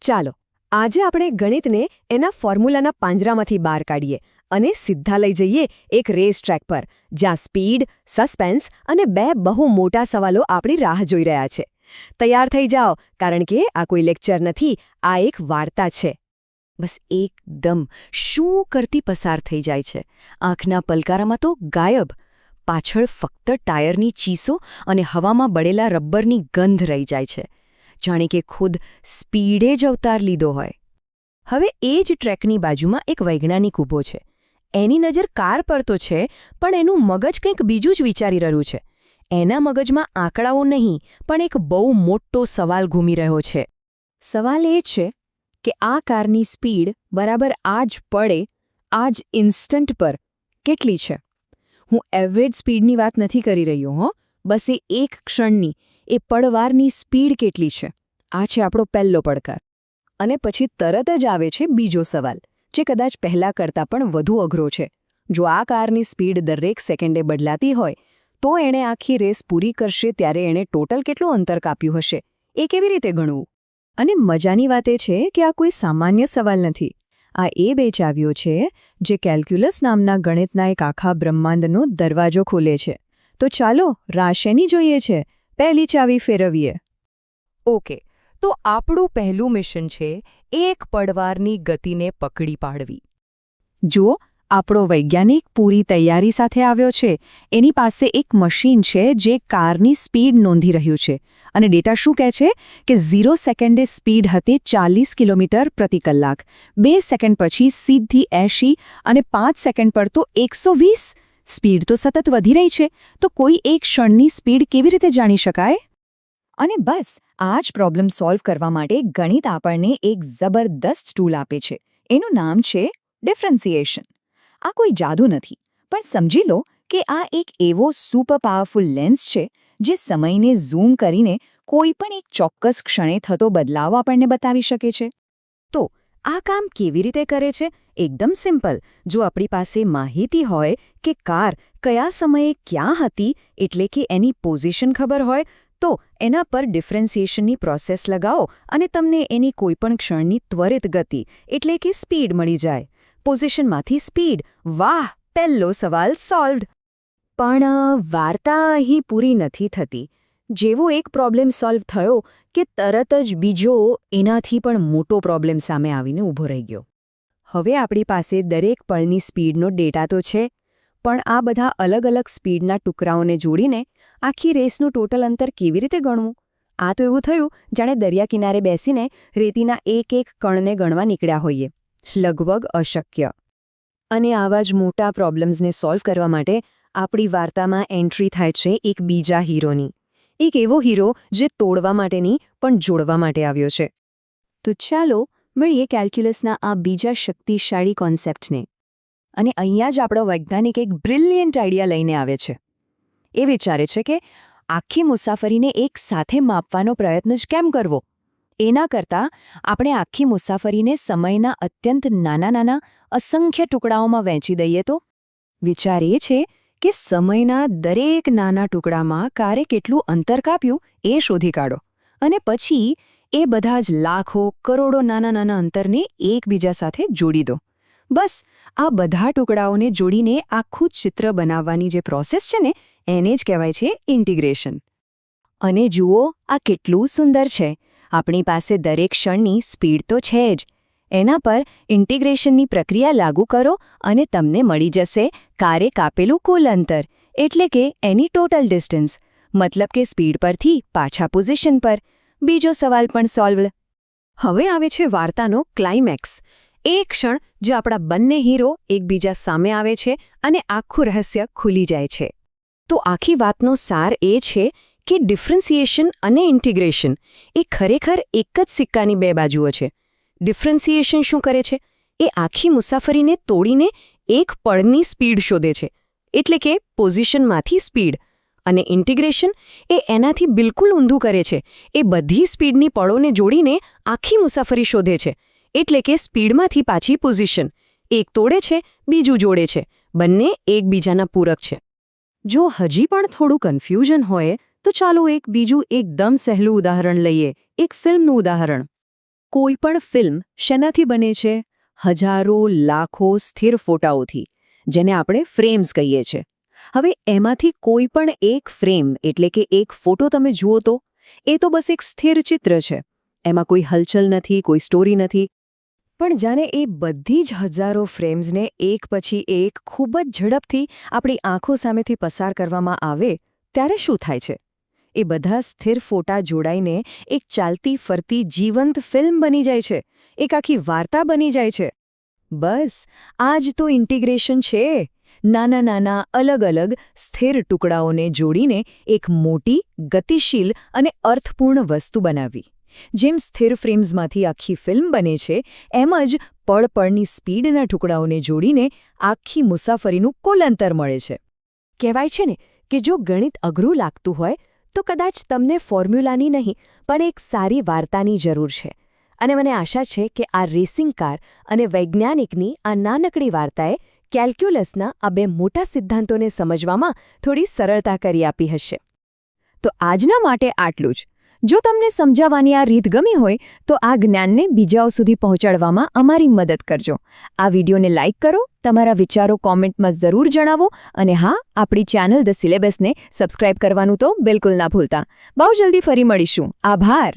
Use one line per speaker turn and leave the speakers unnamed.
ચાલો આજે આપણે ગણિતને એના ફોર્મ્યુલાના પાંજરામાંથી બહાર કાઢીએ અને સીધા લઈ જઈએ એક રેસ ટ્રેક પર જ્યાં સ્પીડ, સસ્પેન્સ અને બે બહુ મોટા સવાલો આપણી રાહ જોઈ રહ્યા છે. તૈયાર થઈ જાઓ, કારણ કે આ કોઈ લેક્ચર નથી, આ એક વાર્તા છે. બસ એકદમ શું કરતી પસાર થઈ જાય છે. આંખના પલકારામાં તો ગાયબ. પાછળ ફક્ત ટાયરની ચીસો અને હવામાં બળેલા રબ્બરની ગંધ રહી જાય છે. જાણે કે ખુદ સ્પીડે જ અવતાર લીધો હોય. હવે એ જ ટ્રેકની બાજુમાં એક વૈજ્ઞાનિક ઊભો છે. એની નજર કાર પર તો છે, પણ એનું મગજ કંઈક બીજું જ વિચારી રહ્યું છે. એના મગજમાં આંકડાઓ નહીં, પણ એક બહુ મોટો સવાલ ઘૂમી રહ્યો છે. સવાલ એ છે કે આ કારની સ્પીડ બરાબર આ જ પડે, આ જ ઇન્સ્ટન્ટ પર કેટલી છે? હું એવરેજ સ્પીડની વાત નથી કરી રહ્યો હો, બસ એ એક ક્ષણની, એ પળવારની સ્પીડ કેટલી છે? આ છે આપણો પહેલો પડકાર. અને પછી તરત જ આવે છે બીજો સવાલ, જે કદાચ પહેલા કરતાં પણ વધુ અઘરો છે. જો આ કારની સ્પીડ દરેક સેકન્ડે બદલાતી હોય, તો એણે આખી રેસ પૂરી કરશે ત્યારે એણે ટોટલ કેટલું અંતર કાપ્યું હશે? એ કેવી રીતે ગણવું? અને મજાની વાત એ છે કે આ કોઈ સામાન્ય સવાલ નથી. આ એ બે ચાવીઓ છે જે કેલ્ક્યુલસ નામના ગણિતના એક આખા બ્રહ્માંડનો દરવાજો ખોલે છે. તો ચાલો રાશિની જોઈએ છે. પહેલી ચાવી ફેરવીએ.
ઓકે, તો આપણું પહેલું મિશન છે એક પડવારની ગતિને પકડી પાડવી.
જુઓ, આપણો વૈજ્ઞાનિક પૂરી તૈયારી સાથે આવ્યો છે. એની પાસે એક મશીન છે જે કારની સ્પીડ નોંધી રહ્યું છે. અને ડેટા શું કહે છે કે 0 સેકન્ડે સ્પીડ હતી 40 કિલોમીટર પ્રતિ કલાક, 2 સેકન્ડ પછી સીધી 80 અને 5 સેકન્ડ પર તો 120. સ્પીડ તો સતત વધી રહી છે, તો કોઈ એક ક્ષણની સ્પીડ કેવી રીતે જાણી શકાય? અને બસ આ જ પ્રોબ્લેમ સોલ્વ કરવા માટે ગણિત આપણને એક જબરદસ્ત ટૂલ આપે છે. એનું નામ છે ડિફરન્સિએશન. આ કોઈ જાદુ નથી, પણ સમજી લો કે આ એક એવો સુપર પાવરફુલ લેન્સ છે જે સમયને ઝૂમ કરીને કોઈ પણ એક ચોક્કસ ક્ષણે થતો બદલાવ આપણને બતાવી શકે છે. તો આ કામ કેવી રીતે કરે છે? એકદમ સિમ્પલ. જો આપણી પાસે માહિતી હોય કે કાર કયા સમયે ક્યાં હતી, એટલે કે એની પોઝિશન ખબર હોય, તો એના પર ડિફરન્સિએશનની પ્રોસેસ લગાવો અને તમને એની કોઈપણ ક્ષણની ત્વરિત ગતિ એટલે કે સ્પીડ મળી જાય. પોઝિશનમાંથી સ્પીડ. વાહ! પહેલો સવાલ સોલ્વડ. પણ વાર્તા અહીં પૂરી નથી થતી. જેવો એક પ્રોબ્લેમ સોલ્વ થયો કે તરત જ બીજો એનાથી પણ મોટો પ્રોબ્લેમ સામે આવીને ઊભો રહી ગયો. હવે આપણી પાસે દરેક પળની સ્પીડનો ડેટા તો છે, પણ આ બધા અલગ અલગ સ્પીડના ટુકડાઓને જોડીને આખી રેસનું ટોટલ અંતર કેવી રીતે ગણવું? આ તો એવું થયું જાણે દરિયા કિનારે બેસીને રેતીના એક એક કણને ગણવા નીકળ્યા હોઈએ. લગભગ અશક્ય. અને આવા જ મોટા પ્રોબ્લેમ્સને સોલ્વ કરવા માટે આપણી વાર્તામાં એન્ટ્રી થાય છે એક બીજા હીરોની. એક એવો હીરો જે તોડવા માટે નહીં, પણ જોડવા માટે આવ્યો છે. તો ચાલો મળીએ કેલ્ક્યુલસના આ બીજા શક્તિશાળી કોન્સેપ્ટને. અને અહીંયા જ આપણો વૈજ્ઞાનિક એક બ્રિલિયન્ટ આઈડિયા લઈને આવે છે. એ વિચારે છે કે આખી મુસાફરીને એક સાથે માપવાનો પ્રયત્ન જ કેમ કરવો? એના કરતાં આપણે આખી મુસાફરીને સમયના અત્યંત નાના નાના અસંખ્ય ટુકડાઓમાં વહેંચી દઈએ તો? વિચાર એ છે કે સમયના દરેક નાના ટુકડામાં કારે કેટલું અંતર કાપ્યું એ શોધી કાઢો. અને પછી એ બધા જ લાખો, કરોડો નાના નાના અંતરને એકબીજા સાથે જોડી દો. બસ આ બધા ટુકડાઓને જોડીને આખું ચિત્ર બનાવવાની જે પ્રોસેસ છે ને, એને જ કહેવાય છે ઇન્ટિગ્રેશન. અને જુઓ, આ કેટલું સુંદર છે. આપણી પાસે દરેક ક્ષણની સ્પીડ તો છે જ. એના પર ઇન્ટિગ્રેશનની પ્રક્રિયા લાગુ કરો અને તમને મળી જશે કારે કાપેલું કુલ અંતર, એટલે કે એની ટોટલ ડિસ્ટન્સ. મતલબ કે સ્પીડ પરથી પાછા પોઝિશન પર. બીજો સવાલ પણ સોલ્વડ. હવે આવે છે વાર્તાનો ક્લાઇમેક્સ. એ ક્ષણ જે આપણા બંને હીરો એકબીજા સામે આવે છે અને આખું રહસ્ય ખુલી જાય છે. તો આખી વાતનો સાર એ છે કે ડિફરન્સિએશન અને ઇન્ટિગ્રેશન એ ખરેખર એક જ સિક્કાની બે બાજુઓ છે. ડિફરન્સિએશન શું કરે છે? એ આખી મુસાફરીને તોડીને એક પળની સ્પીડ શોધે છે, એટલે કે પોઝિશનમાંથી સ્પીડ. અને ઇન્ટિગ્રેશન એ એનાથી બિલકુલ ઊંધું કરે છે. એ બધી સ્પીડની પળોને જોડીને આખી મુસાફરી શોધે છે, એટલે કે સ્પીડમાંથી પાછી પોઝિશન. એક તોડે છે, બીજું જોડે છે. બંને એકબીજાના પૂરક છે. જો હજી પણ થોડું કન્ફ્યુઝન હોય તો ચાલો એક બીજું એકદમ સહેલું ઉદાહરણ લઈએ, એક ફિલ્મનું ઉદાહરણ. કોઈ પણ ફિલ્મ શેનાથી બને છે? હજારો લાખો સ્થિર ફોટાઓથી, જેને આપણે ફ્રેમ્સ કહીએ છીએ. હવે એમાંથી કોઈ પણ એક ફ્રેમ એટલે કે એક ફોટો તમે જુઓ તો એ તો બસ એક સ્થિર ચિત્ર છે. એમાં કોઈ હલચલ નથી, કોઈ સ્ટોરી નથી.
પણ જાણે એ બધી જ હજારો ફ્રેમ્સને એક પછી એક ખૂબ જ ઝડપથી આપણી આંખો સામેથી પસાર કરવામાં આવે ત્યારે શું થાય છે? એ બધા સ્થિર ફોટા જોડાઈને એક ચાલતી ફરતી જીવંત ફિલ્મ બની જાય છે, એક આખી વાર્તા બની જાય છે. બસ આ જ તો ઇન્ટિગ્રેશન છે. નાના નાના અલગ અલગ સ્થિર ટુકડાઓને જોડીને એક મોટી, ગતિશીલ અને અર્થપૂર્ણ વસ્તુ બનાવવી. જેમ સ્થિર ફ્રેમ્સમાંથી આખી ફિલ્મ બને છે, એમ જ પળપળની સ્પીડના ટુકડાઓને જોડીને આખી મુસાફરીનું કુલ અંતર મળે છે. કહેવાય છે ને કે જો ગણિત અઘરું લાગતું હોય તો કદાચ તમને ફોર્મ્યુલાની નહીં પણ એક સારી વાર્તાની જરૂર છે. અને મને આશા છે કે આ રેસિંગ કાર અને વૈજ્ઞાનિકની આ નાનકડી વાર્તાએ કેલ્ક્યુલસના આ બે મોટા સિદ્ધાંતોને સમજવામાં થોડી સરળતા કરી આપી હશે.
તો આજના માટે આટલું જ. જો તમને સમજાવવાની આ રીત ગમી હોય તો આ જ્ઞાનને બીજાઓ સુધી પહોંચાડવામાં અમારી મદદ કરજો. આ વિડીયોને લાઇક કરો, તમારા વિચારો કોમેન્ટમાં જરૂર જણાવો અને હા, આપણી ચેનલ ધ સિલેબસને સબસ્ક્રાઇબ કરવાનું તો બિલકુલ ના ભૂલતા. બહુ જલ્દી ફરી મળીશું. આભાર.